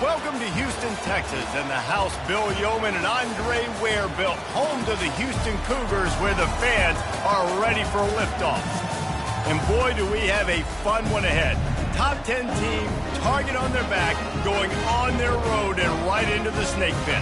Welcome to Houston, Texas, and the house Bill Yeoman and Andre Ware built, home to the Houston Cougars, where the fans are ready for liftoffs. And boy, do we have a fun one ahead. Top 10 team, target on their back, going on their road and right into the snake pit.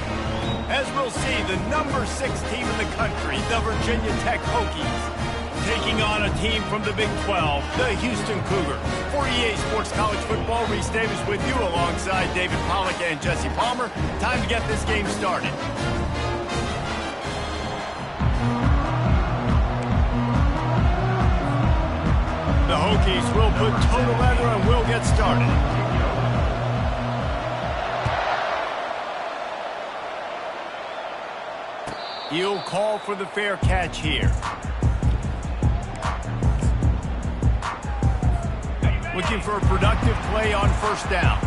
As we'll see, the number 6 team in the country, the Virginia Tech Hokies, taking on a team from the Big 12, the Houston Cougars. For EA Sports College Football, Reese Davis with you alongside David Pollack and Jesse Palmer. Time to get this game started. The Hokies will put total leather and we'll get started. He'll call for the fair catch here. Looking for a productive play on first down.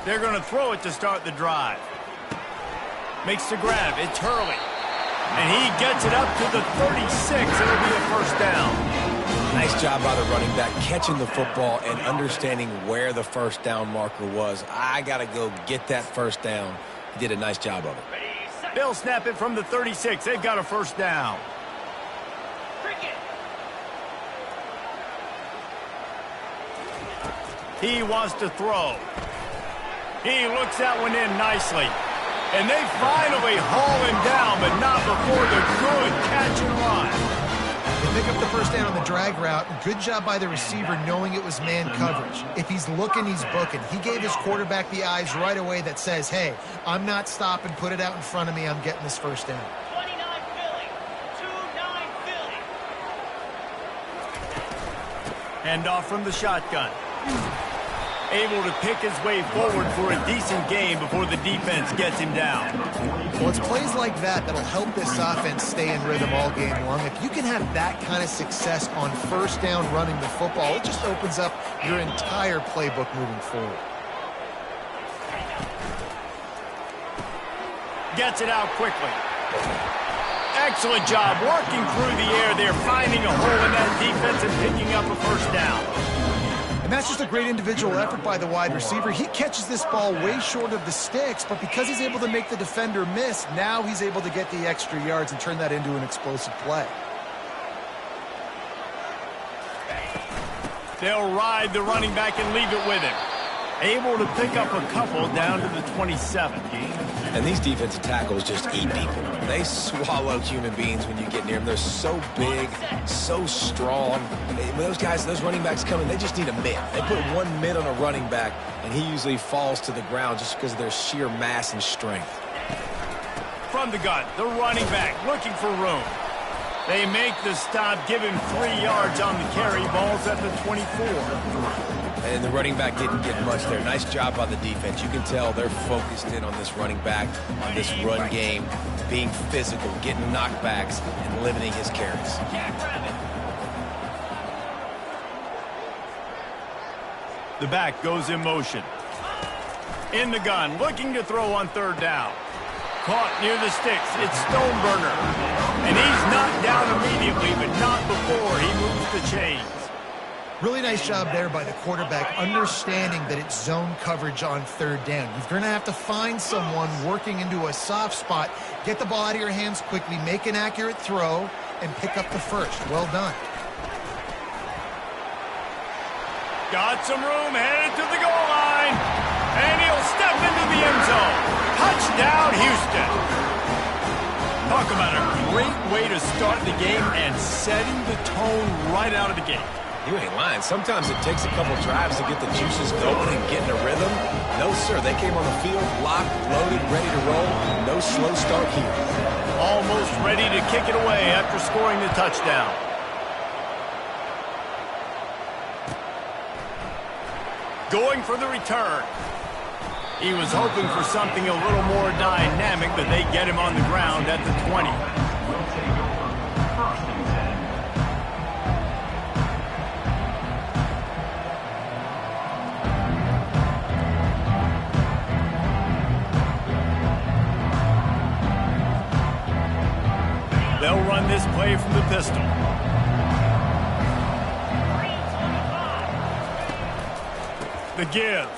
They're going to throw it to start the drive. Makes the grab. It's Hurley. And he gets it up to the 36. It'll be a first down. Nice job by the running back catching the football and understanding where the first down marker was. I got to go get that first down. He did a nice job of it. They'll snap it from the 36. They've got a first down. He wants to throw. He looks that one in nicely. And they finally haul him down, but not before the good catch and run. They pick up the first down on the drag route. Good job by the receiver knowing it was man coverage. If he's looking, he's booking. He gave his quarterback the eyes right away that says, hey, I'm not stopping. Put it out in front of me. I'm getting this first down. 29 Philly. 2-9 Philly. Hand off from the shotgun. Able to pick his way forward for a decent gain before the defense gets him down. Well, it's plays like that that'll help this offense stay in rhythm all game long. If you can have that kind of success on first down running the football, it just opens up your entire playbook moving forward. Gets it out quickly. Excellent job working through the air there, finding a hole in that defense and picking up a first down. And that's just a great individual effort by the wide receiver. He catches this ball way short of the sticks, but because he's able to make the defender miss, now he's able to get the extra yards and turn that into an explosive play. They'll ride the running back and leave it with him. Able to pick up a couple down to the 27. And these defensive tackles just eat people. They swallow human beings when you get near them. They're so big, so strong. When those guys, those running backs come in, they just need a mid. They put one mid on a running back, and he usually falls to the ground just because of their sheer mass and strength. From the gun, the running back looking for room. They make the stop, give him 3 yards on the carry. Ball's at the 24. And the running back didn't get much there. Nice job by the defense. You can tell they're focused in on this running back, on this run game, being physical, getting knockbacks, and limiting his carries. The back goes in motion. In the gun, looking to throw on third down. Caught near the sticks. It's Stoneburner. And he's knocked down immediately, but not before he moves the chains. Really nice job there by the quarterback, understanding that it's zone coverage on third down. You're going to have to find someone working into a soft spot, get the ball out of your hands quickly, make an accurate throw, and pick up the first. Well done. Got some room, headed to the goal line. And he'll step into the end zone. Touchdown, Houston. Talk about a great way to start the game and setting the tone right out of the gate. You ain't lying. Sometimes it takes a couple drives to get the juices going and get in a rhythm. No, sir. They came on the field, locked, loaded, ready to roll. No slow start here. Almost ready to kick it away after scoring the touchdown. Going for the return. He was hoping for something a little more dynamic, but they get him on the ground at the 20. They'll run this play from the pistol. The give.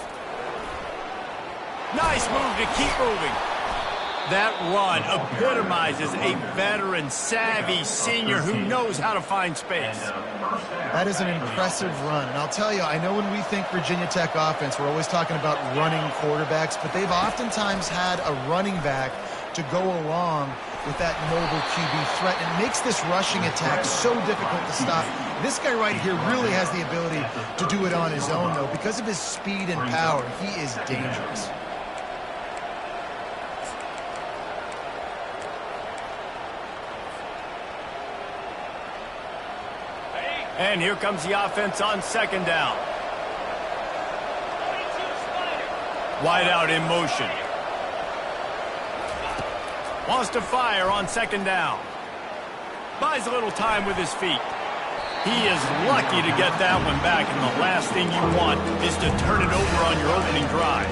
Nice move to keep moving. That run epitomizes a veteran, savvy senior who knows how to find space. That is an impressive run. And I'll tell you, I know when we think Virginia Tech offense, we're always talking about running quarterbacks, but they've oftentimes had a running back to go along with that mobile QB threat. And it makes this rushing attack so difficult to stop. This guy right here really has the ability to do it on his own, though. Because of his speed and power, he is dangerous. And here comes the offense on second down. Wide out in motion. Wants to fire on second down. Buys a little time with his feet. He is lucky to get that one back, and the last thing you want is to turn it over on your opening drive.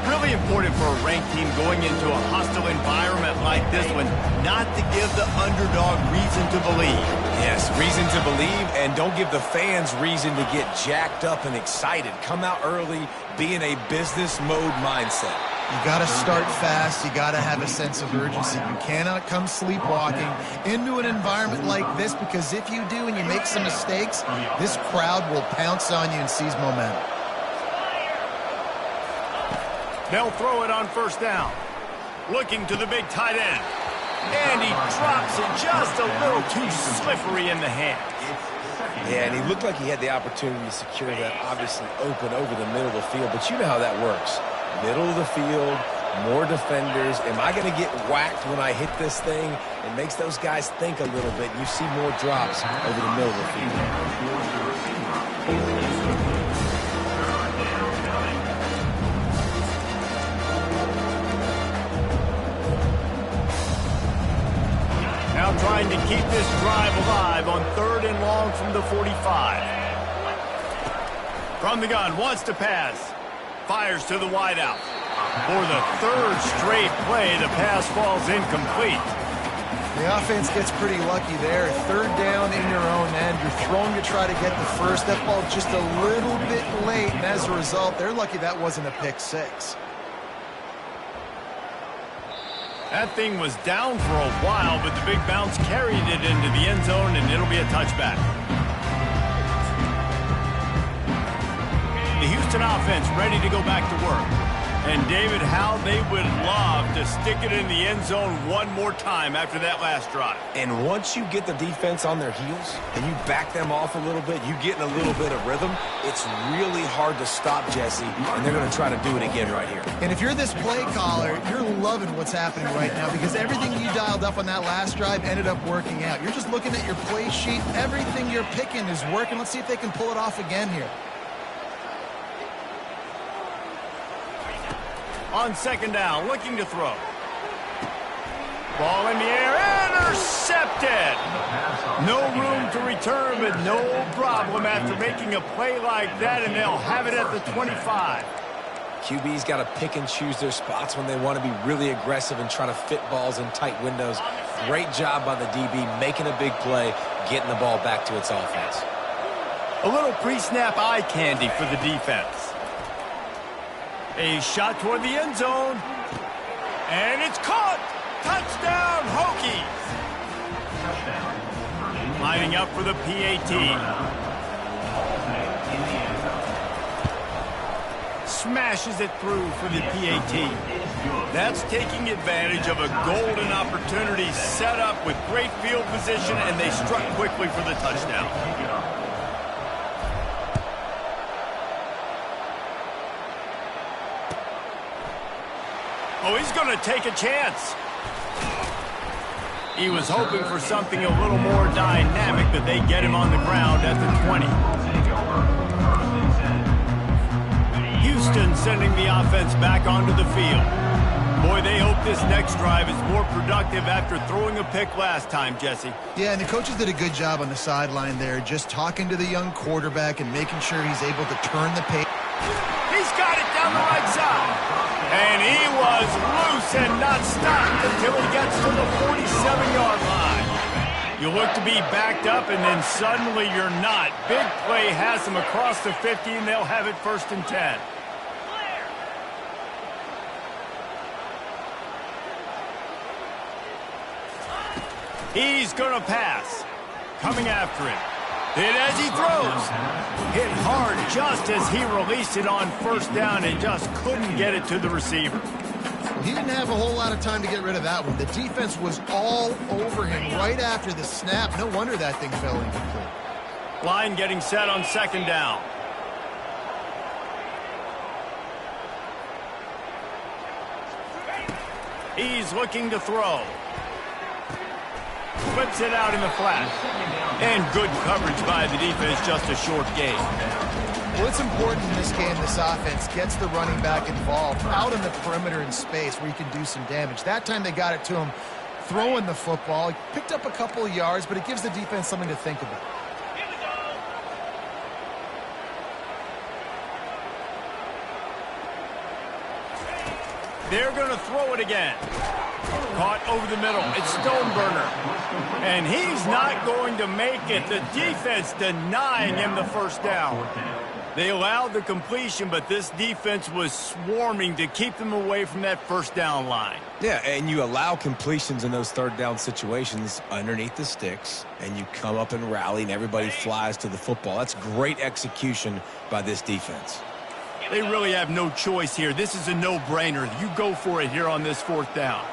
Really important for a ranked team going into a hostile environment like this one not to give the underdog reason to believe. Yes, reason to believe, and don't give the fans reason to get jacked up and excited. Come out early, be in a business mode mindset. You got to start fast. You got to have a sense of urgency. You cannot come sleepwalking into an environment like this, because if you do and you make some mistakes, this crowd will pounce on you and seize momentum. They'll throw it on first down. Looking to the big tight end. And he drops it just a little too slippery in the hands. Yeah, and he looked like he had the opportunity to secure that, obviously open over the middle of the field. But you know how that works. Middle of the field, more defenders. Am I going to get whacked when I hit this thing? It makes those guys think a little bit. You see more drops over the middle of the field. Now trying to keep this drive alive on 3rd and long from the 45. From the gun, wants to pass. Fires to the wideout. For the 3rd straight play, the pass falls incomplete. The offense gets pretty lucky there. 3rd down in your own end. You're throwing to try to get the first. That ball just a little bit late, and as a result, they're lucky that wasn't a pick six. That thing was down for a while, but the big bounce carried it into the end zone, and it'll be a touchback. The Houston offense ready to go back to work. And, David, how they would love to stick it in the end zone one more time after that last drive. And once you get the defense on their heels and you back them off a little bit, you get in a little bit of rhythm, it's really hard to stop, Jesse, and they're going to try to do it again right here. And if you're this play caller, you're loving what's happening right now, because everything you dialed up on that last drive ended up working out. You're just looking at your play sheet. Everything you're picking is working. Let's see if they can pull it off again here. On second down, looking to throw. Ball in the air, intercepted. No room to return, but no problem after making a play like that, and they'll have it at the 25. QB's got to pick and choose their spots when they want to be really aggressive and try to fit balls in tight windows. Great job by the DB, making a big play, getting the ball back to its offense. A little pre-snap eye candy for the defense. A shot toward the end zone. And it's caught! Touchdown, Hokies! Lining up for the PAT. Smashes it through for the PAT. That's taking advantage of a golden opportunity set up with great field position, and they struck quickly for the touchdown. Oh, he's going to take a chance. He was hoping for something a little more dynamic, but they get him on the ground at the 20. Houston sending the offense back onto the field. Boy, they hope this next drive is more productive after throwing a pick last time, Jesse. Yeah, and the coaches did a good job on the sideline there, just talking to the young quarterback and making sure he's able to turn the page. He's got it down the right side. And he was loose and not stopped until he gets to the 47-yard line. You look to be backed up, and then suddenly you're not. Big play has them across the 50, and they'll have it 1st and 10. He's going to pass. Coming after him. Hit as he throws. Hit hard just as he released it on 1st down and just couldn't get it to the receiver. He didn't have a whole lot of time to get rid of that one. The defense was all over him right after the snap. No wonder that thing fell incomplete. Line getting set on 2nd down. He's looking to throw. Flips it out in the flat. And good coverage by the defense, just a short gain. Well, it's important in this game this offense gets the running back involved out on the perimeter in space where he can do some damage. That time they got it to him throwing the football. He picked up a couple of yards, but it gives the defense something to think about. Here we go. They're going to throw it again. Caught over the middle. It's Stoneburner. And he's not going to make it. The defense denying him the 1st down. They allowed the completion, but this defense was swarming to keep them away from that 1st down line. Yeah, and you allow completions in those 3rd down situations underneath the sticks, and you come up and rally, and everybody flies to the football. That's great execution by this defense. They really have no choice here. This is a no-brainer. You go for it here on this 4th down.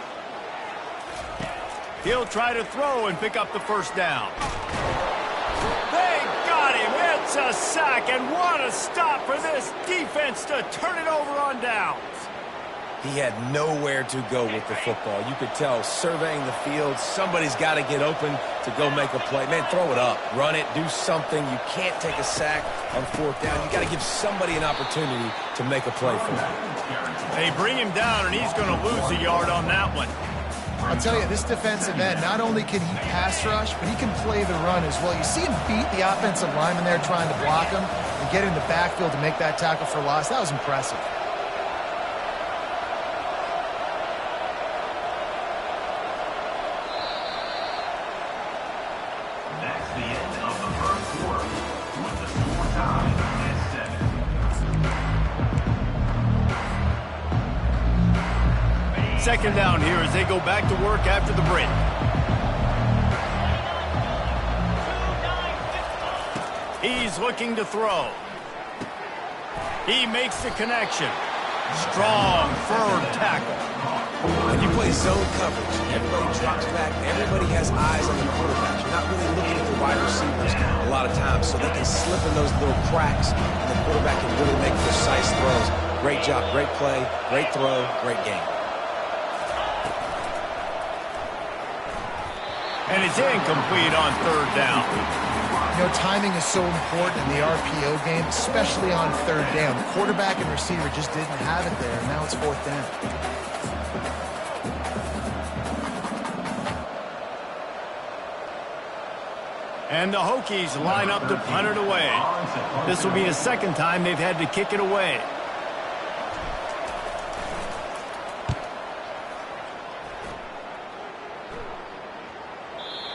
He'll try to throw and pick up the 1st down. They got him. It's a sack, and what a stop for this defense to turn it over on downs. He had nowhere to go with the football. You could tell, surveying the field, somebody's got to get open to go make a play. Man, throw it up, run it, do something. You can't take a sack on 4th down. You got to give somebody an opportunity to make a play for them. They bring him down, and he's going to lose a yard on that one. I'll tell you, this defensive end, not only can he pass rush, but he can play the run as well. You see him beat the offensive lineman there trying to block him and get in the backfield to make that tackle for loss. That was impressive. That's the end of the 1st quarter with the score tied at 7. 2nd down here as they go back to work after the break. He's looking to throw. He makes the connection. Strong, firm tackle. When you play zone coverage, everybody drops back. Everybody has eyes on the quarterback. You're not really looking at the wide receivers a lot of times, so they can slip in those little cracks, and the quarterback can really make precise throws. Great job, great play, great throw, great game. And it's incomplete on 3rd down. You know, timing is so important in the RPO game, especially on 3rd down. The quarterback and receiver just didn't have it there, and now it's 4th down. And the Hokies line up to punt it away. This will be the 2nd time they've had to kick it away.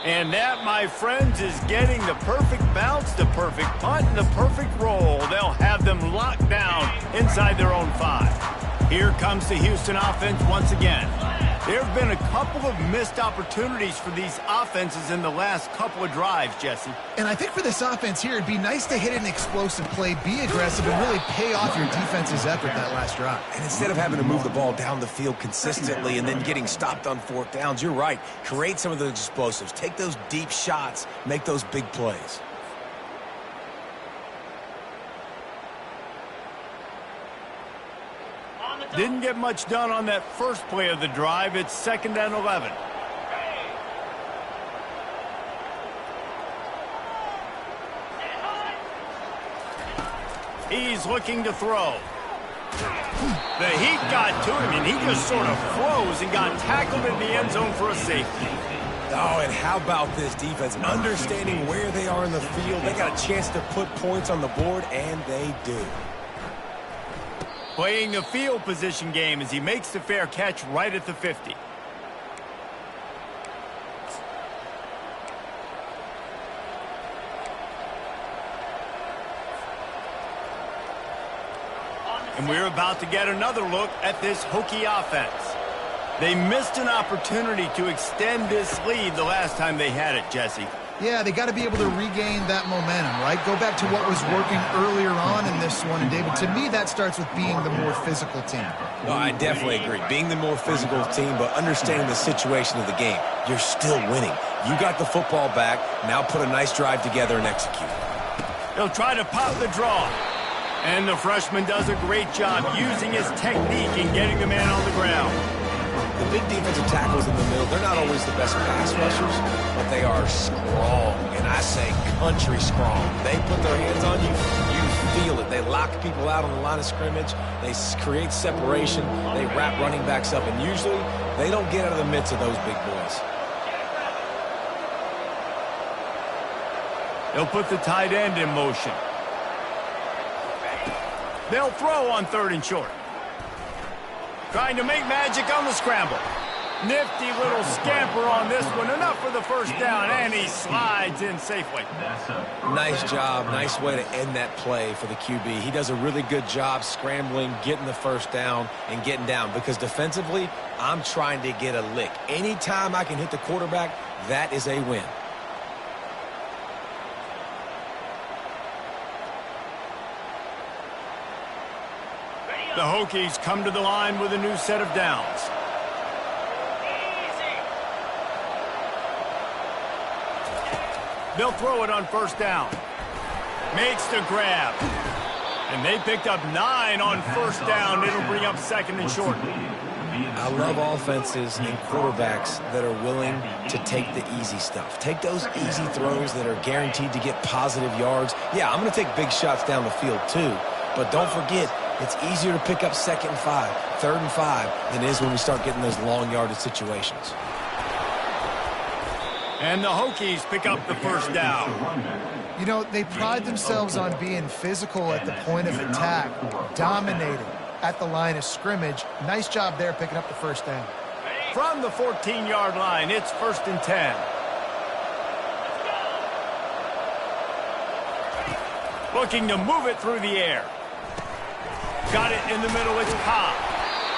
And that, my friends, is getting the perfect bounce, the perfect punt, and the perfect roll. They'll have them locked down inside their own 5. Here comes the Houston offense once again. There have been a couple of missed opportunities for these offenses in the last couple of drives, Jesse. And I think for this offense here, it'd be nice to hit an explosive play, be aggressive, and really pay off your defense's effort that last drive. And instead of having to move the ball down the field consistently and then getting stopped on 4th downs, you're right. Create some of those explosives. Take those deep shots. Make those big plays. Didn't get much done on that first play of the drive. It's 2nd and 11. He's looking to throw. The heat got to him, and he just sort of froze and got tackled in the end zone for a safety. Oh, and how about this defense? Understanding where they are in the field. They got a chance to put points on the board, and they do. Playing the field position game as he makes the fair catch right at the 50. And we're about to get another look at this Hokie offense. They missed an opportunity to extend this lead the last time they had it, Jesse. Yeah, they got to be able to regain that momentum, right? Go back to what was working earlier on in this one. And, David, to me, that starts with being the more physical team. No, I definitely agree. Being the more physical team, but understanding the situation of the game. You're still winning. You got the football back. Now put a nice drive together and execute. He'll try to pop the draw. And the freshman does a great job using his technique and getting the man on the ground. The big defensive tackles in the middle, they're not always the best pass rushers, but they are strong, and I say country strong. They put their hands on you, you feel it. They lock people out on the line of scrimmage. They create separation. They wrap running backs up, and usually they don't get out of the midst of those big boys. They'll put the tight end in motion. They'll throw on 3rd and short. Trying to make magic on the scramble. Nifty little scamper on this one. Enough for the first down, and he slides in safely. Nice job. Nice way to end that play for the QB. He does a really good job scrambling, getting the first down, and getting down. Because defensively, I'm trying to get a lick. Anytime I can hit the quarterback, that is a win. The Hokies come to the line with a new set of downs. They'll throw it on 1st down. Makes the grab. And they picked up 9 on 1st down. It'll bring up 2nd and short. I love offenses and quarterbacks that are willing to take the easy stuff. Take those easy throws that are guaranteed to get positive yards. Yeah, I'm going to take big shots down the field too. But don't forget, it's easier to pick up 2nd and 5, 3rd and 5 than it is when we start getting those long yardage situations. And the Hokies pick up the 1st down. You know, they pride themselves on being physical at the point of attack, dominating at the line of scrimmage. Nice job there picking up the 1st down. From the 14-yard line, it's 1st and 10. Looking to move it through the air. Got it in the middle, it's Cobb.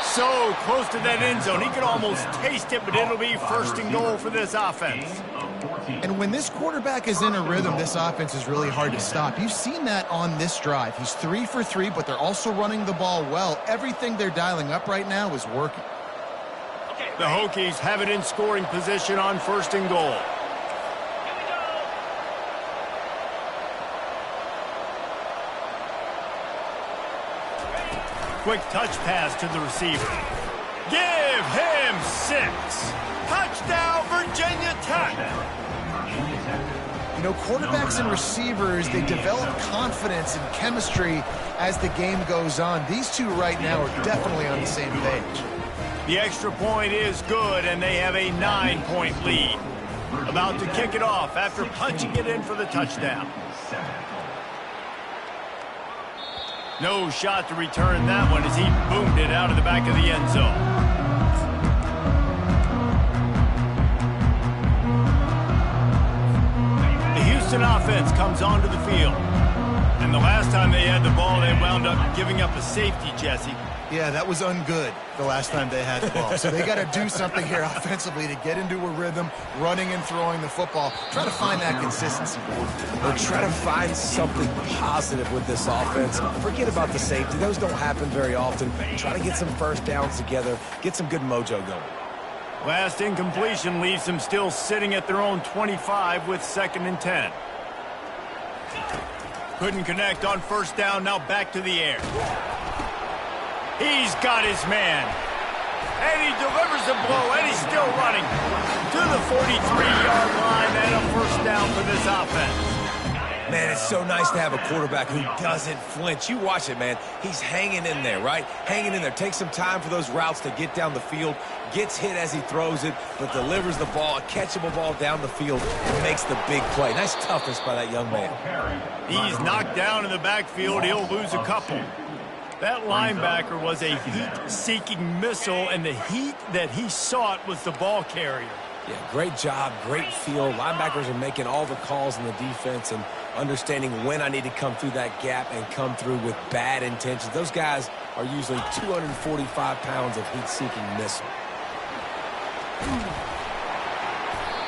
So close to that end zone, he could almost taste it, but it'll be 1st and goal for this offense. And when this quarterback is in a rhythm, this offense is really hard to stop. You've seen that on this drive. He's 3 for 3, but they're also running the ball well. Everything they're dialing up right now is working. The Hokies have it in scoring position on 1st and goal. Quick touch pass to the receiver. Give him 6. Touchdown, Virginia Tech. You know, quarterbacks and receivers, they develop confidence and chemistry as the game goes on. These two right now are definitely on the same page. The extra point is good, and they have a 9-point lead. About to kick it off after punching it in for the touchdown. No shot to return that one as he boomed it out of the back of the end zone. The Houston offense comes onto the field. And the last time they had the ball, they wound up giving up a safety, Jesse. Yeah, that was ungood the last time they had the ball. So they got to do something here offensively to get into a rhythm, running and throwing the football. Try to find that consistency. Or try to find something positive with this offense. Forget about the safety. Those don't happen very often. Try to get some 1st downs together. Get some good mojo going. Last incompletion leaves them still sitting at their own 25 with 2nd and 10. Couldn't connect on 1st down. Now back to the air. He's got his man. And he delivers a blow, and he's still running to the 43-yard line, and a 1st down for this offense. Man, it's so nice to have a quarterback who doesn't flinch. You watch it, man. He's hanging in there, right? Hanging in there. Takes some time for those routes to get down the field. Gets hit as he throws it, but delivers the ball, a catchable ball down the field, and makes the big play. Nice toughness by that young man. He's knocked down in the backfield. He'll lose a couple. That linebacker was a heat-seeking missile, and the heat that he sought was the ball carrier. Yeah, great job, great feel. Linebackers are making all the calls in the defense and understanding when I need to come through that gap and come through with bad intentions. Those guys are usually 245 pounds of heat-seeking missile.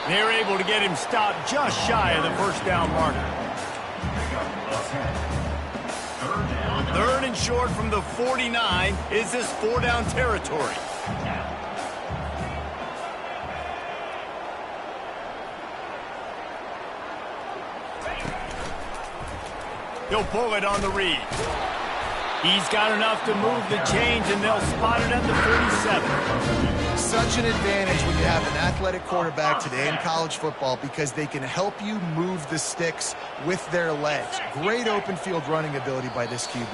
They're able to get him stopped just shy of the first down marker. Third and short from the 49. Is this 4-down territory? He'll pull it on the read. He's got enough to move the chains, and they'll spot it at the 47. Such an advantage when you have an athletic quarterback today in college football because they can help you move the sticks with their legs. Great open field running ability by this QB.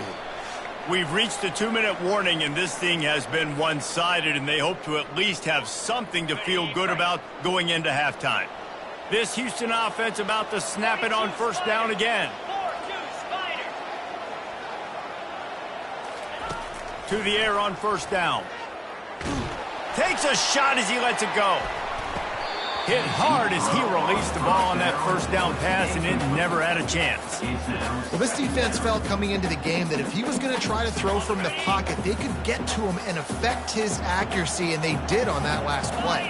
We've reached the 2-minute warning, and this thing has been one-sided, and they hope to at least have something to feel good about going into halftime. This Houston offense about to snap it on first down again. To the air on first down. Takes a shot as he lets it go. Hit hard as he released the ball on that first down pass, and it never had a chance. Well, this defense felt coming into the game that if he was going to try to throw from the pocket, they could get to him and affect his accuracy, and they did on that last play.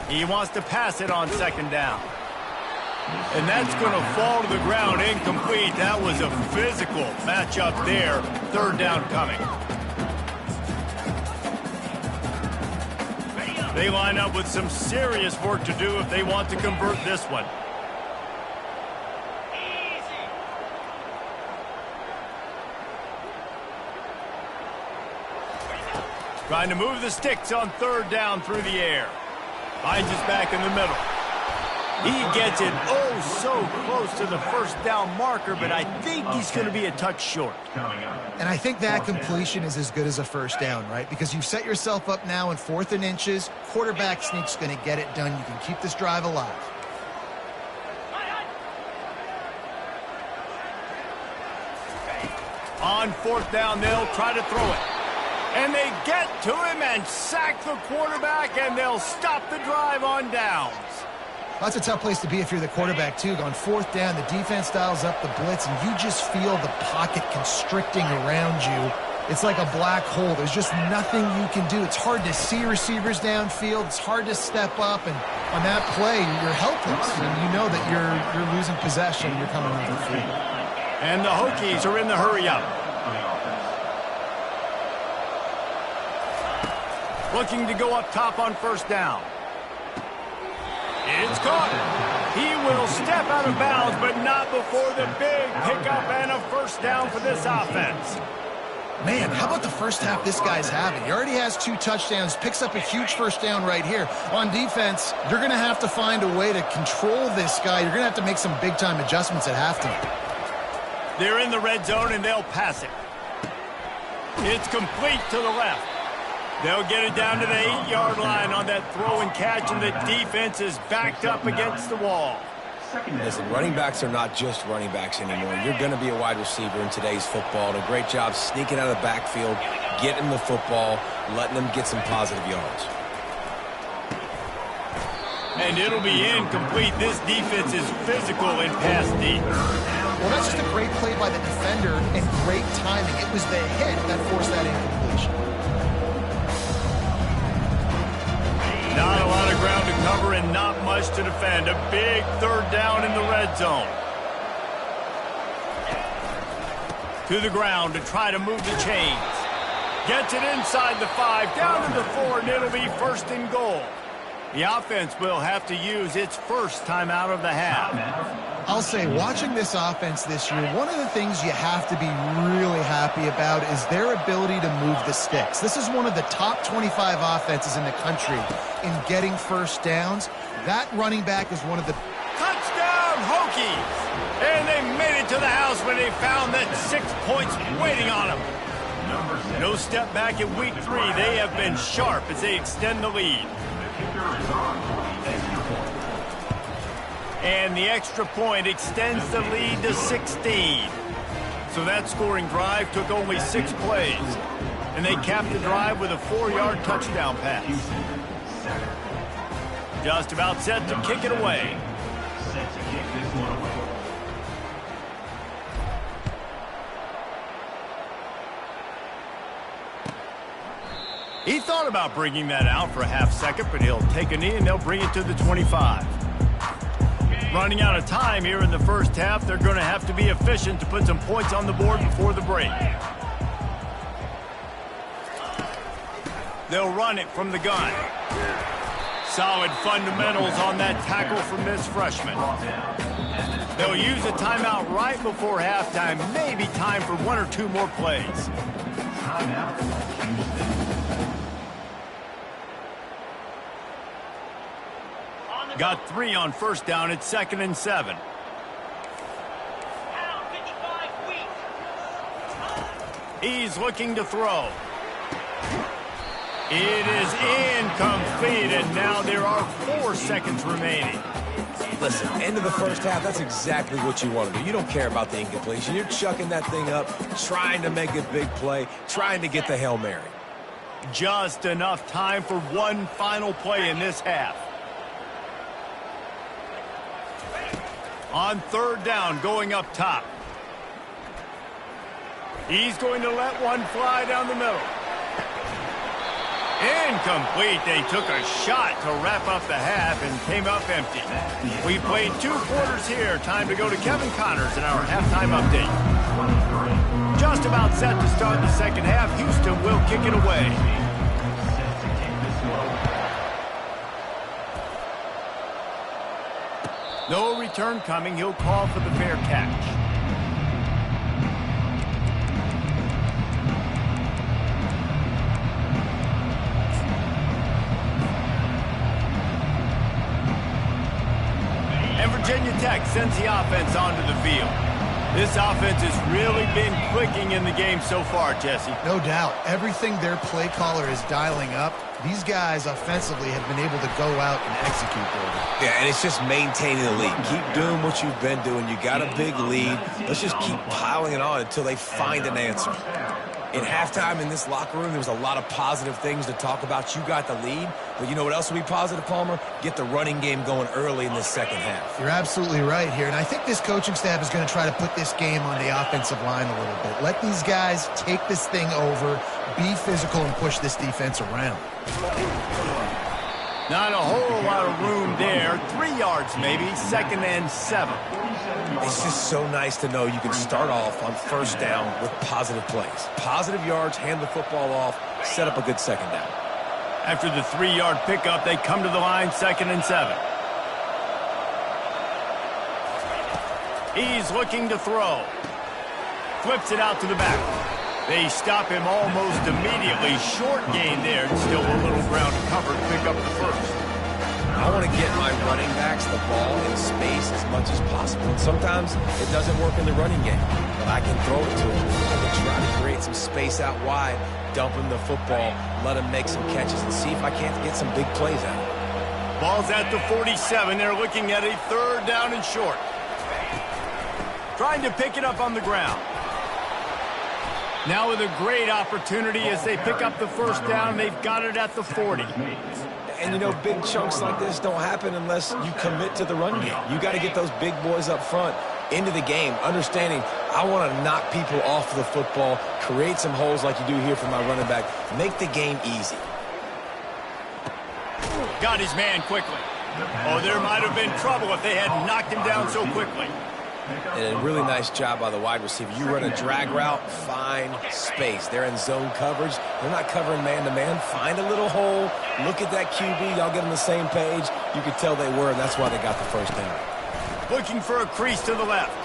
He wants to pass it on second down. And that's going to fall to the ground incomplete. That was a physical matchup there. Third down coming. They line up with some serious work to do if they want to convert this one. Trying to move the sticks on third down through the air. Finds his back in the middle. He gets it oh so close to the first down marker, but I think he's going to be a touch short. And I think that completion is as good as a first down, right? Because you've set yourself up now in 4th and inches. Quarterback sneak's going to get it done. You can keep this drive alive. On fourth down, they'll try to throw it. And they get to him and sack the quarterback, and they'll stop the drive on downs. That's a tough place to be if you're the quarterback, too. On fourth down, the defense dials up the blitz, and you just feel the pocket constricting around you. It's like a black hole. There's just nothing you can do. It's hard to see receivers downfield. It's hard to step up, and on that play, you're helpless. And you know that you're losing possession. You're coming off the field. And the Hokies are in the hurry-up. Looking to go up top on first down. It's caught. He will step out of bounds, but not before the big pickup and a first down for this offense. Man, how about the first half this guy's having? He already has 2 touchdowns, picks up a huge first down right here. On defense, you're going to have to find a way to control this guy. You're going to have to make some big-time adjustments at halftime. They're in the red zone, and they'll pass it. It's complete to the left. They'll get it down to the 8-yard line on that throw and catch, and the defense is backed up against the wall. Listen, running backs are not just running backs anymore. You're going to be a wide receiver in today's football. And a great job sneaking out of the backfield, getting the football, letting them get some positive yards. And it'll be incomplete. This defense is physical in pass deep. Well, that's just a great play by the defender and great timing. It was the hit that forced that incompletion. Not a lot of ground to cover and not much to defend. A big third down in the red zone. To the ground to try to move the chains. Gets it inside the 5, down to the 4, and it'll be first and goal. The offense will have to use its first time out of the half. I'll say, watching this offense this year, one of the things you have to be really happy about is their ability to move the sticks. This is one of the top 25 offenses in the country in getting first downs. That running back is one of the... Touchdown, Hokies! And they made it to the house when they found that 6 points waiting on them. No step back in week 3. They have been sharp as they extend the lead. And the extra point extends the lead to 16. So that scoring drive took only 6 plays. And they capped the drive with a 4-yard touchdown pass. Just about set to kick it away. He thought about bringing that out for a half second, but he'll take a knee and they'll bring it to the 25. Running out of time here in the first half, they're going to have to be efficient to put some points on the board before the break. They'll run it from the gun. Solid fundamentals on that tackle from this freshman. They'll use a timeout right before halftime, maybe time for one or two more plays. Timeout, Houston. Got 3 on first down. It's 2nd and 7. Pound 55 weak. He's looking to throw. It is incomplete, and now there are 4 seconds remaining. Listen, end of the first half, that's exactly what you want to do. You don't care about the incompletion. You're chucking that thing up, trying to make a big play, trying to get the Hail Mary. Just enough time for one final play in this half. On 3rd down, going up top. He's going to let one fly down the middle. Incomplete. They took a shot to wrap up the half and came up empty. We played 2 quarters here. Time to go to Kevin Connors in our halftime update. Just about set to start the second half. Houston will kick it away. No return coming. He'll call for the fair catch. And Virginia Tech sends the offense onto the field. This offense has really been clicking in the game so far, Jesse. No doubt. Everything their play caller is dialing up, these guys offensively have been able to go out and execute there. Yeah, and it's just maintaining the lead. Keep doing what you've been doing. You got a big lead. Let's just keep piling it on until they find an answer. In halftime in this locker room, there was a lot of positive things to talk about. You got the lead, but you know what else will be positive, Palmer? Get the running game going early in the second half. You're absolutely right here, and I think this coaching staff is going to try to put this game on the offensive line a little bit. Let these guys take this thing over, be physical, and push this defense around. Not a whole lot of room there. 3 yards maybe, 2nd and 7. It's just so nice to know you can start off on first down with positive plays. Positive yards, hand the football off, set up a good second down. After the 3-yard pickup, they come to the line, 2nd and 7. He's looking to throw. Flips it out to the back. They stop him almost immediately. Short gain there, and still a little ground to cover to pick up the first. I want to get my running backs the ball in space as much as possible. And sometimes it doesn't work in the running game, but I can throw it to them. I can try to create some space out wide, dump him the football, let him make some catches, and see if I can't get some big plays out of it. Ball's at the 47. They're looking at a 3rd down and short. Trying to pick it up on the ground. Now with a great opportunity as they pick up the first down. They've got it at the 40. And, you know, big chunks like this don't happen unless you commit to the run game. You got to get those big boys up front into the game, understanding I want to knock people off the football, create some holes like you do here for my running back, make the game easy. Got his man quickly. Oh, there might have been trouble if they had knocked him down so quickly. And a really nice job by the wide receiver. You run a drag route, find space. They're in zone coverage. They're not covering man-to-man. Find a little hole. Look at that QB. Y'all get on the same page. You could tell they were, and that's why they got the first down. Looking for a crease to the left.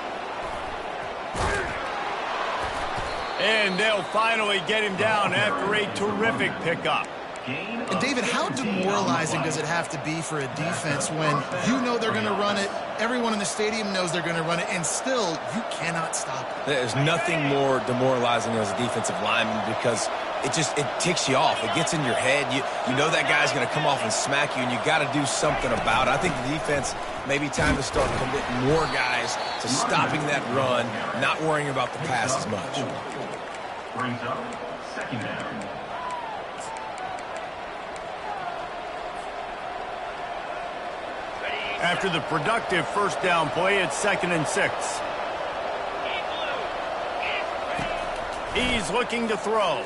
And they'll finally get him down after a terrific pickup. And David, how demoralizing does it have to be for a defense when you know they're going to run it, everyone in the stadium knows they're going to run it, and still you cannot stop it? There's nothing more demoralizing as a defensive lineman because it ticks you off. It gets in your head. You know that guy's going to come off and smack you, and you got to do something about it. I think the defense maybe time to start committing more guys to stopping that run, not worrying about the pass as much. Brings up 2nd down. After the productive first down play, it's 2nd and 6. He's looking to throw.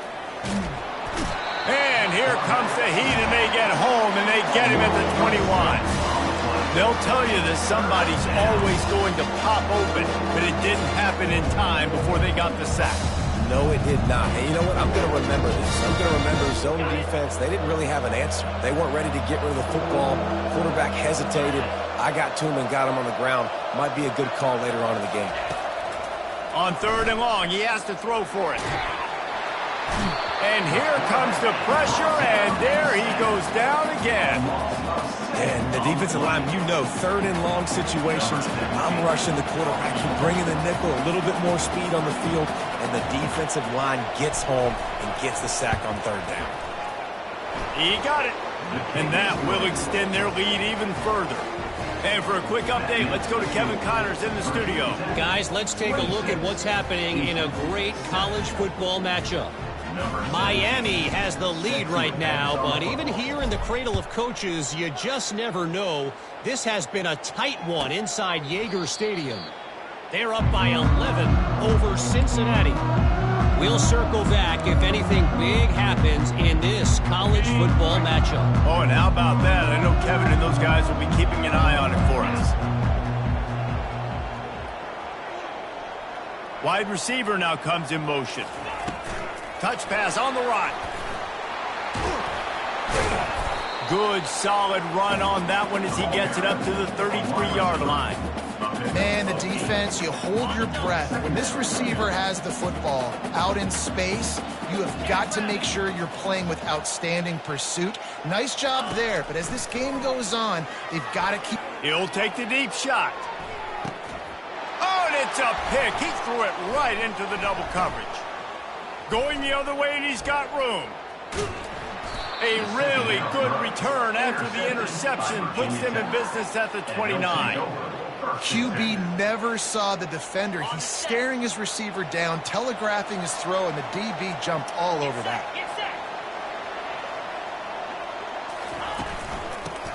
And here here comes the heat, and they get home, and they get him at the 21. They'll tell you that somebody's always going to pop open, but it didn't happen in time before they got the sack. No, it did not. And you know what? I'm going to remember this. I'm going to remember zone defense. They didn't really have an answer. They weren't ready to get rid of the football. Quarterback hesitated. I got to him and got him on the ground. Might be a good call later on in the game. On 3rd and long, he has to throw for it. And here comes the pressure, and there he goes down again. And the defensive line, you know, 3rd and long situations, I'm rushing the quarterback. You're bringing the nickel, a little bit more speed on the field, and the defensive line gets home and gets the sack on 3rd down. He got it. And that will extend their lead even further. And for a quick update, let's go to Kevin Connors in the studio. Guys, let's take a look at what's happening in a great college football matchup. Miami has the lead right now, but even here in the cradle of coaches, you just never know. This has been a tight one inside Yager Stadium. They're up by 11 over Cincinnati. We'll circle back if anything big happens in this college football matchup. Oh, and how about that? I know Kevin and those guys will be keeping an eye on it for us. Wide receiver now comes in motion. Touch pass on the right. Good, solid run on that one as he gets it up to the 33-yard line. Man, the defense, you hold your breath. When this receiver has the football out in space, you have got to make sure you're playing with outstanding pursuit. Nice job there, but as this game goes on, they've got to keep... He'll take the deep shot. Oh, and it's a pick. He threw it right into the double coverage. Going the other way, and he's got room. A really good return after the interception puts them in business at the 29. QB never saw the defender. He's staring his receiver down, telegraphing his throw, and the DB jumped all over that.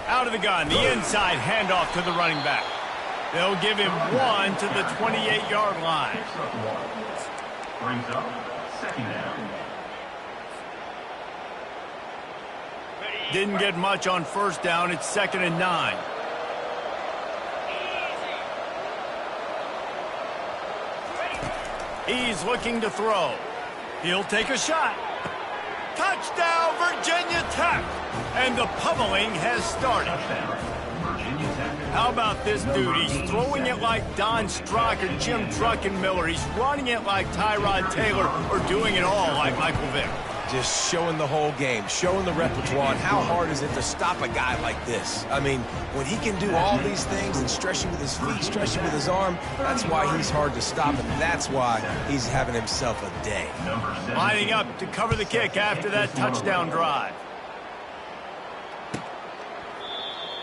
Out of the gun, the inside handoff to the running back. They'll give him 1 to the 28-yard line. Brings up 2nd down. Didn't get much on 1st down. It's 2nd and 9. He's looking to throw. He'll take a shot. Touchdown, Virginia Tech. And the pummeling has started. How about this dude? He's throwing it like Don Strock or Jim Druckenmiller. He's running it like Tyrod Taylor or doing it all like Michael Vick. Just showing the whole game, showing the repertoire, and how hard is it to stop a guy like this? I mean, when he can do all these things and stretch you with his feet, stretch you with his arm, that's why he's hard to stop, and that's why he's having himself a day. Lining up to cover the kick after that touchdown drive.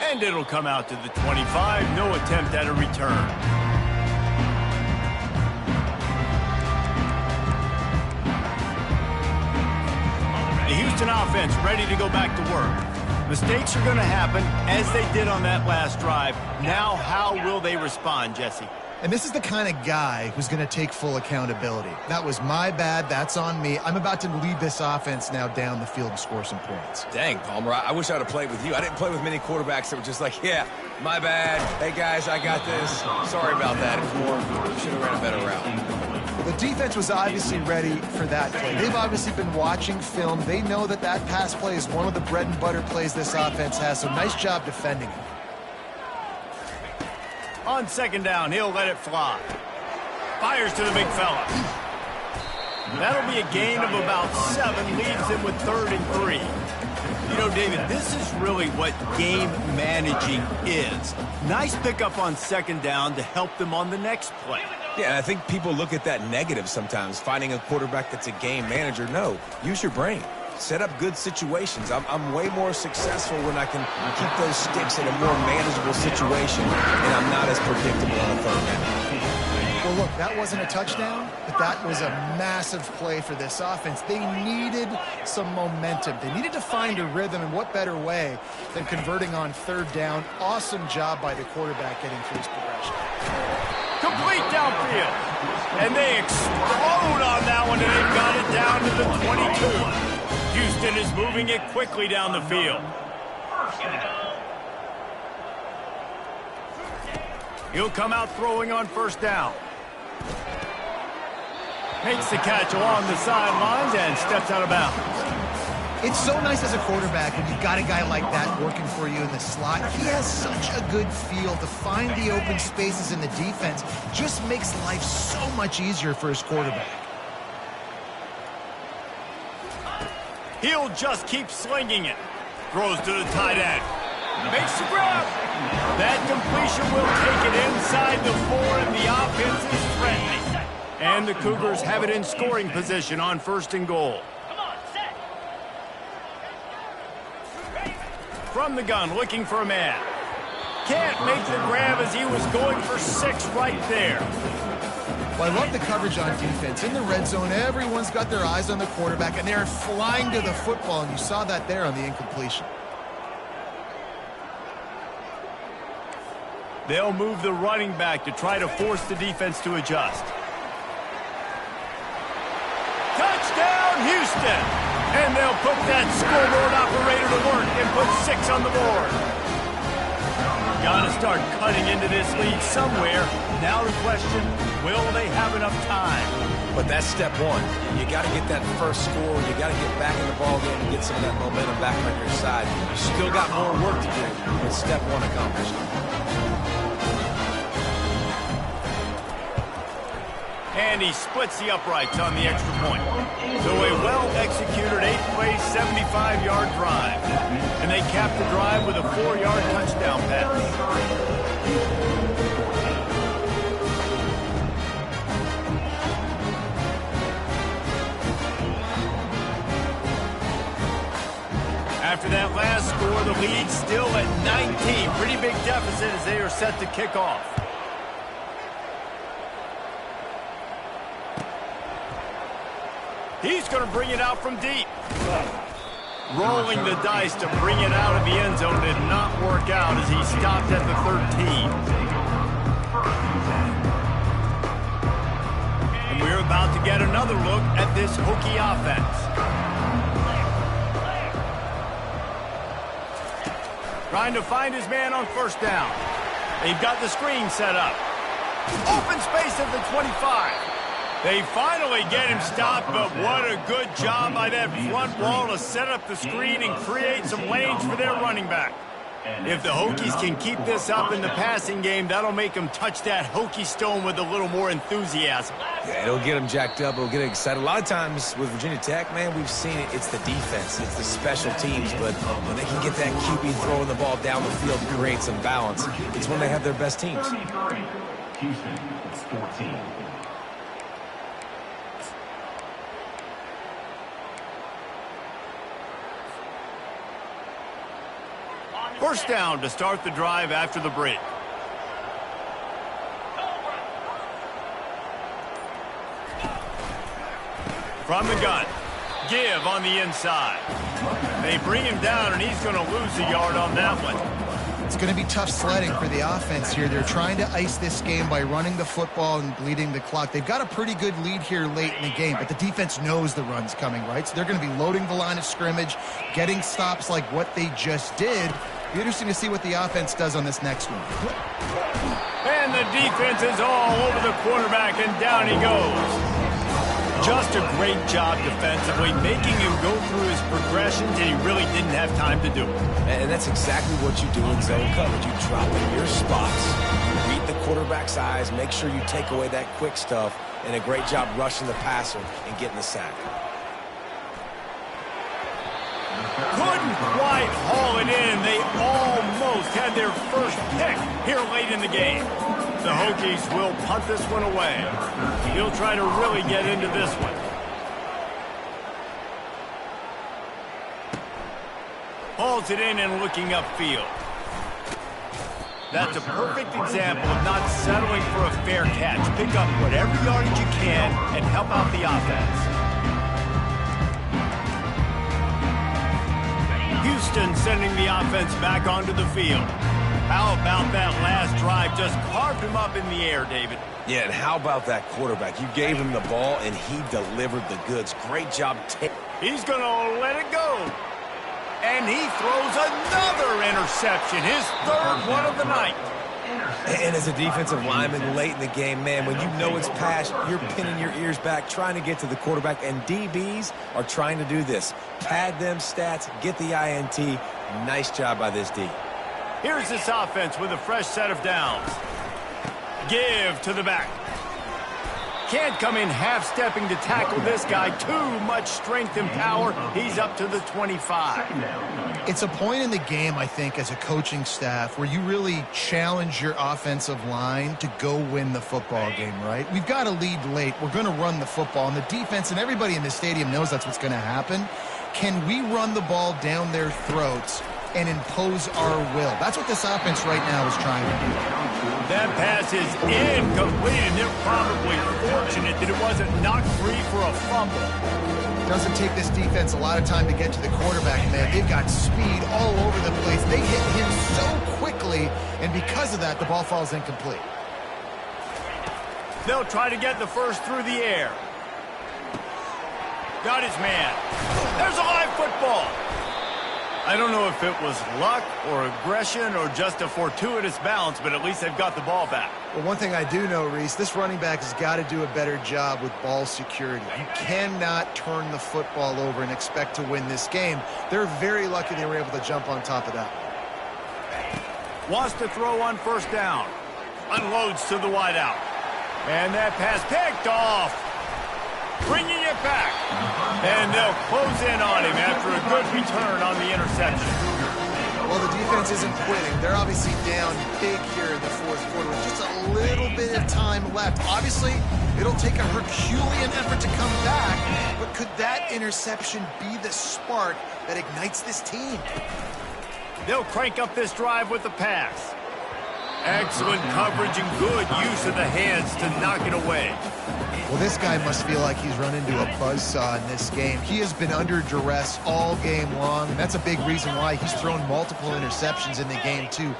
And it'll come out to the 25. No attempt at a return. The Houston offense ready to go back to work. Mistakes are going to happen as they did on that last drive. Now, how will they respond, Jesse? And this is the kind of guy who's going to take full accountability. That was my bad. That's on me. I'm about to lead this offense now down the field and score some points. Dang, Palmer, I wish I'd have played with you. I didn't play with many quarterbacks that were just like, yeah, my bad. Hey, guys, I got this. Sorry about that. Or should have ran a better route. The defense was obviously ready for that play. They've obviously been watching film. They know that that pass play is one of the bread and butter plays this offense has, so nice job defending it. On 2nd down, he'll let it fly. Fires to the big fella. That'll be a gain of about 7, leaves him with 3rd and 3. You know, David, this is really what game managing is. Nice pickup on 2nd down to help them on the next play. Yeah, I think people look at that negative sometimes, finding a quarterback that's a game manager. No, use your brain. Set up good situations. I'm way more successful when I can keep those sticks in a more manageable situation, and I'm not as predictable on a 3rd down. Well, look, that wasn't a touchdown, but that was a massive play for this offense. They needed some momentum. They needed to find a rhythm, and what better way than converting on 3rd down. Awesome job by the quarterback getting through his progression. Complete downfield. And they explode on that one, and they've got it down to the 22. Houston is moving it quickly down the field. He'll come out throwing on first down. Makes the catch along the sidelines and steps out of bounds. It's so nice as a quarterback when you've got a guy like that working for you in the slot. He has such a good feel to find the open spaces in the defense. Just makes life so much easier for his quarterback. He'll just keep slinging it. Throws to the tight end. Makes the grab. That completion will take it inside the 4, and the offense is threatening. And the Cougars have it in scoring position on 1st and goal. Come on, set. From the gun, looking for a man. Can't make the grab as he was going for 6 right there. Well, I love the coverage on defense. In the red zone, everyone's got their eyes on the quarterback, and they're flying to the football, and you saw that there on the incompletion. They'll move the running back to try to force the defense to adjust. Touchdown, Houston! And they'll put that scoreboard operator to work and put 6 on the board. Got to start cutting into this lead somewhere. Now the question, will they have enough time? But that's step 1. You got to get that first score. You got to get back in the ballgame and get some of that momentum back on your side. You still got more work to do, but step 1 accomplished. And he splits the uprights on the extra point. So a well-executed 8-play, 75-yard drive. And they cap the drive with a 4-yard touchdown pass. After that last score, the lead still at 19. Pretty big deficit as they are set to kick off. He's going to bring it out from deep. Rolling the dice to bring it out of the end zone did not work out as he stopped at the 13. And we're about to get another look at this Hokie offense. Trying to find his man on first down. They've got the screen set up. Open space at the 25. They finally get him stopped, but what a good job by that front wall to set up the screen and create some lanes for their running back. If the Hokies can keep this up in the passing game, that'll make them touch that Hokie stone with a little more enthusiasm. Yeah, it'll get them jacked up. It'll get them excited. A lot of times with Virginia Tech, man, we've seen it. It's the defense. It's the special teams. But when they can get that QB throwing the ball down the field and create some balance, it's when they have their best teams. Houston, it's 14. First down to start the drive after the break. From the gun. Give on the inside. They bring him down, and he's going to lose a yard on that one. It's going to be tough sledding for the offense here. They're trying to ice this game by running the football and bleeding the clock. They've got a pretty good lead here late in the game, but the defense knows the run's coming, right? So they're going to be loading the line of scrimmage, getting stops like what they just did. Be interesting to see what the offense does on this next one. And the defense is all over the quarterback, and down he goes. Just a great job defensively, making him go through his progressions, and he really didn't have time to do it. And that's exactly what you do in zone coverage. You drop in your spots, read the quarterback's eyes, make sure you take away that quick stuff, and a great job rushing the passer and getting the sack. Couldn't quite haul it in. They almost had their first pick here late in the game. The Hokies will punt this one away. He'll try to really get into this one. Hauls it in and looking upfield. That's a perfect example of not settling for a fair catch. Pick up whatever yardage you can and help out the offense. Houston sending the offense back onto the field. How about that last drive? Just carved him up in the air, David. Yeah, and how about that quarterback? You gave him the ball, and he delivered the goods. Great job taking He's going to let it go. And he throws another interception, his third one of the night. And as a defensive lineman late in the game, man, when you know it's past, you're pinning your ears back, trying to get to the quarterback, and DBs are trying to do this. Pad them stats, get the INT. Nice job by this D. Here's this offense with a fresh set of downs. Give to the back. Can't come in half-stepping to tackle this guy. Too much strength and power. He's up to the 25. It's a point in the game, I think, as a coaching staff where you really challenge your offensive line to go win the football game, right? We've got a lead late. We're going to run the football. And the defense and everybody in the stadium knows that's what's going to happen. Can we run the ball down their throats and impose our will? That's what this offense right now is trying to do. That pass is incomplete, and they're probably fortunate that it wasn't knocked free for a fumble. Doesn't take this defense a lot of time to get to the quarterback, man. They've got speed all over the place. They hit him so quickly, and because of that, the ball falls incomplete. They'll try to get the first through the air. Got his man. There's a live football. I don't know if it was luck or aggression or just a fortuitous bounce, but at least they've got the ball back. Well, one thing I do know, Reese, this running back has got to do a better job with ball security. You cannot turn the football over and expect to win this game. They're very lucky they were able to jump on top of that. Wants to throw on first down. Unloads to the wideout. And that pass picked off. Bringing it back. And they'll close in on him after a good return on the interception. Well, the defense isn't quitting. They're obviously down big here in the fourth quarter with just a little bit of time left. Obviously, it'll take a Herculean effort to come back, but could that interception be the spark that ignites this team? They'll crank up this drive with the pass. Excellent coverage and good use of the hands to knock it away. Well, this guy must feel like he's run into a buzzsaw in this game. He has been under duress all game long, and that's a big reason why he's thrown multiple interceptions in the game, too.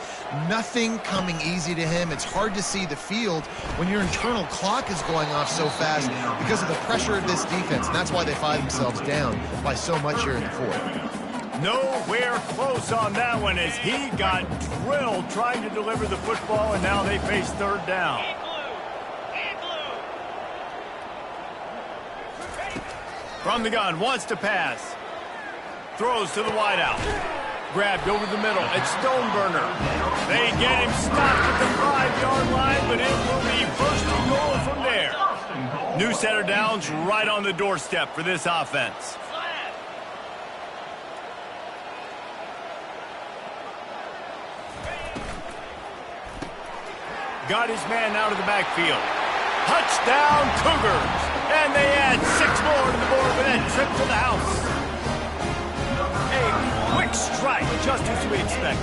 Nothing coming easy to him. It's hard to see the field when your internal clock is going off so fast because of the pressure of this defense, and that's why they find themselves down by so much here in the fourth. Nowhere close on that one as he got drilled trying to deliver the football, and now they face third down. From the gun, wants to pass. Throws to the wideout. Grabbed over the middle. It's Stoneburner. They get him stopped at the 5-yard line, but it will be first and goal from there. New set of downs right on the doorstep for this offense. Got his man out of the backfield. Touchdown, Cougars! And they add 6 more to the board with that trip to the house. A quick strike, just as we expected.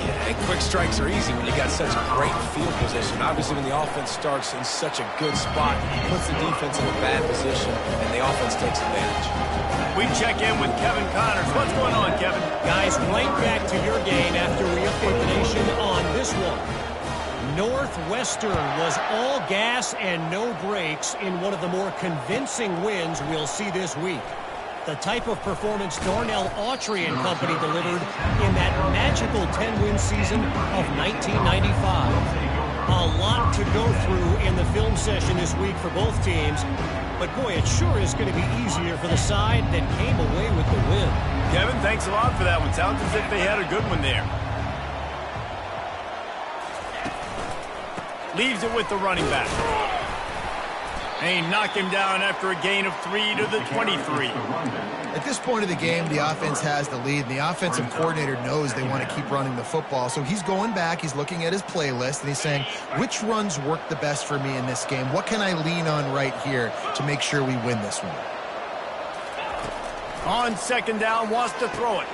Yeah, and quick strikes are easy when you got such a great field position. Obviously, when the offense starts in such a good spot, it puts the defense in a bad position, and the offense takes advantage. We check in with Kevin Connors. What's going on, Kevin? Guys, right back to your game after we update the nation on this one. Northwestern was all gas and no brakes in one of the more convincing wins we'll see this week. The type of performance Darnell Autry and company delivered in that magical 10-win season of 1995. A lot to go through in the film session this week for both teams, but boy, it sure is going to be easier for the side that came away with the win. Kevin, thanks a lot for that one. Sounds as if they had a good one there. Leaves it with the running back. And he knocked him down after a gain of 3 to the 23. At this point of the game, the offense has the lead, and the offensive coordinator knows they want to keep running the football. So he's going back, he's looking at his playlist, and he's saying, which runs work the best for me in this game? What can I lean on right here to make sure we win this one? On second down, wants to throw it.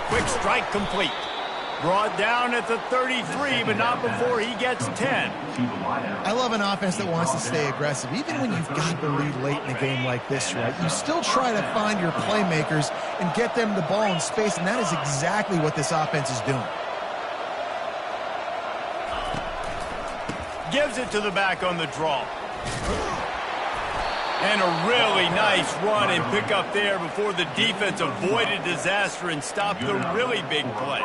Quick strike complete. Brought down at the 33, but not before he gets 10. I love an offense that wants to stay aggressive. Even when you've got the lead late in a game like this, right, you still try to find your playmakers and get them the ball in space, and that is exactly what this offense is doing. Gives it to the back on the draw. And a really nice run and pick up there before the defense avoided disaster and stopped the really big play.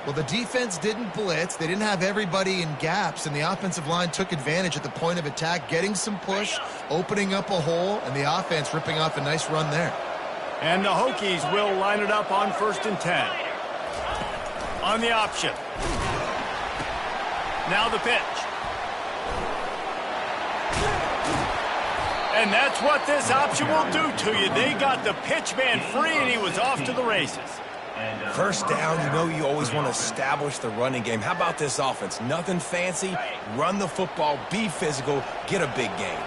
Well, the defense didn't blitz. They didn't have everybody in gaps, and the offensive line took advantage at the point of attack, getting some push, opening up a hole, and the offense ripping off a nice run there. And the Hokies will line it up on 1st and 10. On the option. Now the pitch. And that's what this option will do to you. They got the pitch man free, and he was off to the races. First down, you know you always want to establish the running game. How about this offense? Nothing fancy. Run the football, be physical, get a big gain.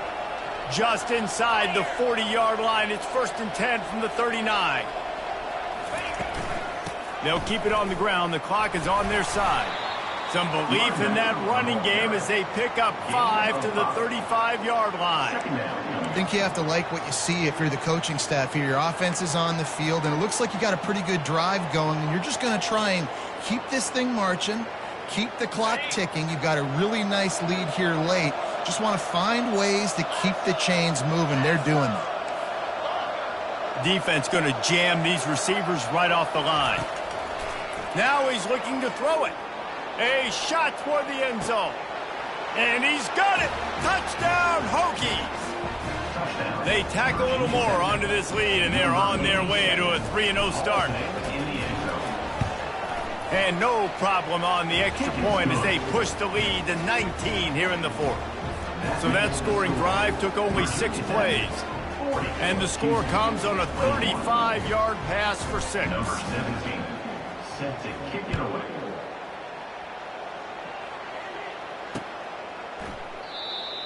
Just inside the 40-yard line. It's 1st and 10 from the 39. They'll keep it on the ground. The clock is on their side. Some belief in that running game as they pick up 5 to the 35-yard line. I think you have to like what you see if you're the coaching staff here. Your offense is on the field, and it looks like you got a pretty good drive going, and you're just going to try and keep this thing marching, keep the clock ticking. You've got a really nice lead here late. Just want to find ways to keep the chains moving. They're doing that. Defense going to jam these receivers right off the line. Now he's looking to throw it. A shot toward the end zone. And he's got it. Touchdown, Hokies. They tack a little more onto this lead, and they're on their way to a 3-0 start. And no problem on the extra point as they push the lead to 19 here in the 4th. So that scoring drive took only 6 plays. And the score comes on a 35-yard pass for 6. Number 17, set to kick it away.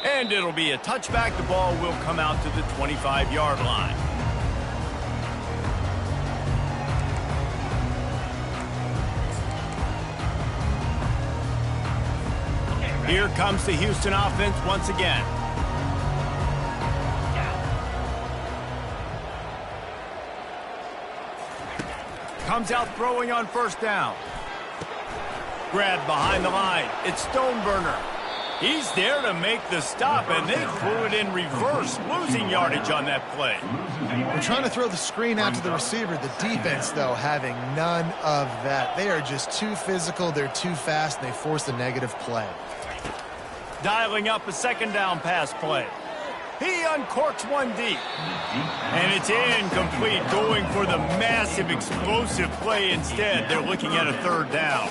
And it'll be a touchback. The ball will come out to the 25-yard line. Here comes the Houston offense once again. Comes out throwing on 1st down. Grabbed behind the line. It's Stoneburner. He's there to make the stop, and they threw it in reverse, losing yardage on that play. We're trying to throw the screen out to the receiver. The defense, though, having none of that. They are just too physical. They're too fast, and they force a negative play. Dialing up a 2nd down pass play. He uncorks one deep. And it's incomplete, going for the massive explosive play instead. They're looking at a 3rd down.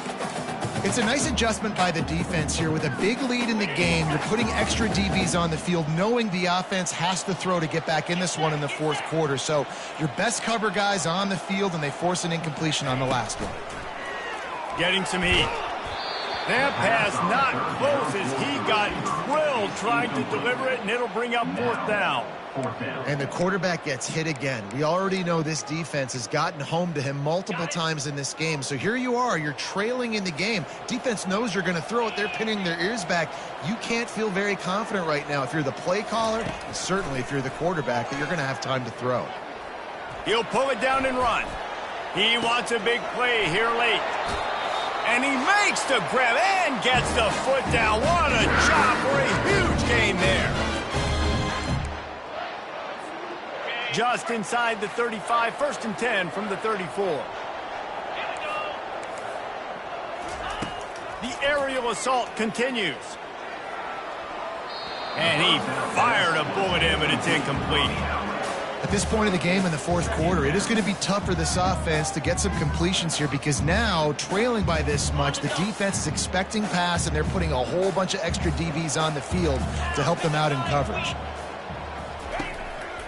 It's a nice adjustment by the defense here. With a big lead in the game, you're putting extra DBs on the field, knowing the offense has to throw to get back in this one in the 4th quarter. So your best cover guys on the field, and they force an incompletion on the last one. Getting some heat. That pass not close as he got drilled trying to deliver it, and it'll bring up 4th down. And the quarterback gets hit again. We already know this defense has gotten home to him multiple times in this game. So here you are, you're trailing in the game. Defense knows you're going to throw it. They're pinning their ears back. You can't feel very confident right now if you're the play caller, and certainly if you're the quarterback, that you're going to have time to throw. He'll pull it down and run. He wants a big play here late. And he makes the grab and gets the foot down. What a job for a huge gain there. Just inside the 35, 1st and 10 from the 34. The aerial assault continues. And he fired a bullet in, but it's incomplete. At this point of the game in the 4th quarter, it is going to be tough for this offense to get some completions here, because now, trailing by this much, the defense is expecting pass, and they're putting a whole bunch of extra DBs on the field to help them out in coverage.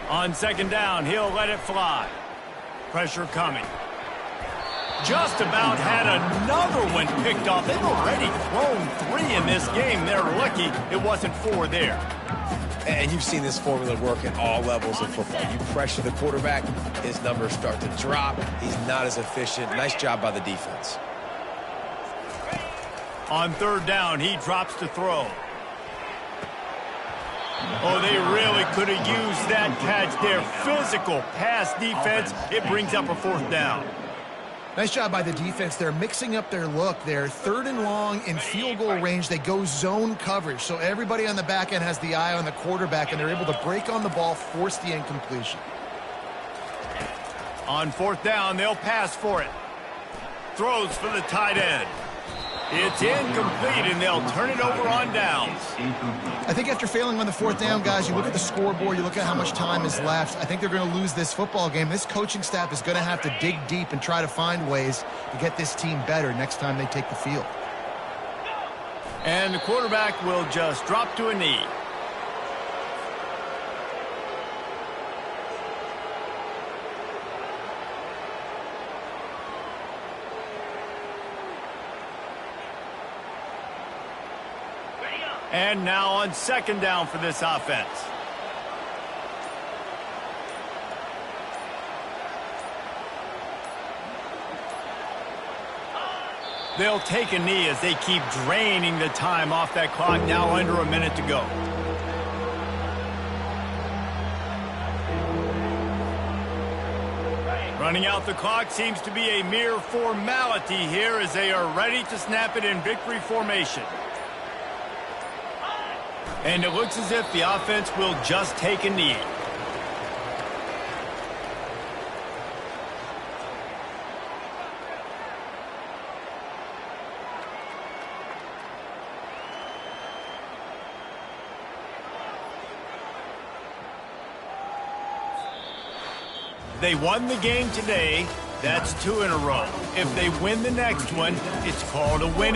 On 2nd down, he'll let it fly. Pressure coming. Just about had another one picked off. They've already thrown 3 in this game. They're lucky it wasn't 4 there. And you've seen this formula work at all levels of football. You pressure the quarterback, his numbers start to drop. He's not as efficient. Nice job by the defense. On 3rd down, he drops to throw. Oh, they really could have used that catch there. Physical pass defense. It brings up a 4th down. Nice job by the defense. They're mixing up their look. They're 3rd and long in field goal range. They go zone coverage. So everybody on the back end has the eye on the quarterback, and they're able to break on the ball, force the incompletion. On 4th down, they'll pass for it. Throws for the tight end. It's incomplete, and they'll turn it over on downs. I think after failing on the 4th down, guys, you look at the scoreboard, you look at how much time is left. I think they're going to lose this football game. This coaching staff is going to have to dig deep and try to find ways to get this team better next time they take the field. And the quarterback will just drop to a knee. And now on 2nd down for this offense. They'll take a knee as they keep draining the time off that clock. Now under a minute to go. Running out the clock seems to be a mere formality here as they are ready to snap it in victory formation. And it looks as if the offense will just take a knee. They won the game today. That's 2 in a row. If they win the next one, it's called a win.